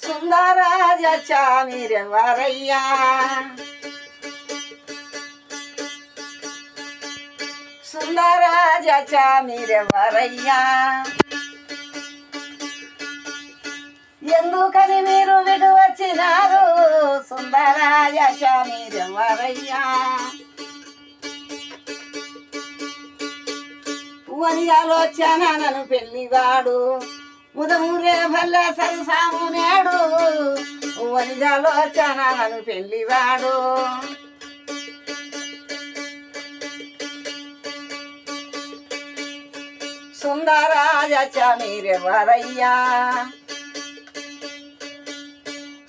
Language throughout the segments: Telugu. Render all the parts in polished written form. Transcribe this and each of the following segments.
సుందరాజా మీరెవరయ్యా సుందరాజా మీరెవరయ్యా ఎందుకని మీరు విడు వచ్చినారు సుందరాజా మీరెవరయ్యా వనియాలోచన నన్ను పెళ్లివాడు ముదమూరే భల్ల సరసాము నేడు వనిజాలోచన నన్ను పెళ్లివాడు సుందరాజా మీరెవరయ్యా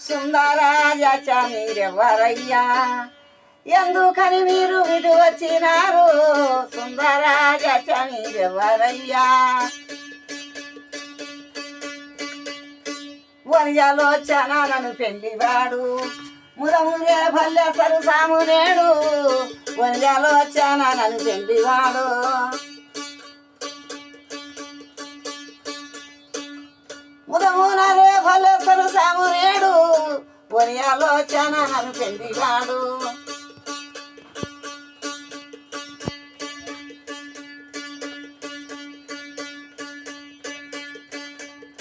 సుందరాజా మీరెవరయ్యా ఎందుకని మీరు విడు వచ్చినారు సుందరాజా మీరెవరయ్యా వనియాలోచన నన్ను పెళ్లివాడు ముదమురే భల్లె సరసాము నేడు వనియాలోచన నన్ను పెళ్లివాడు ముదమునరే భల్లె సరసాము నేడు వనియాలోచన నన్ను పెళ్లివాడు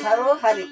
హరో హరి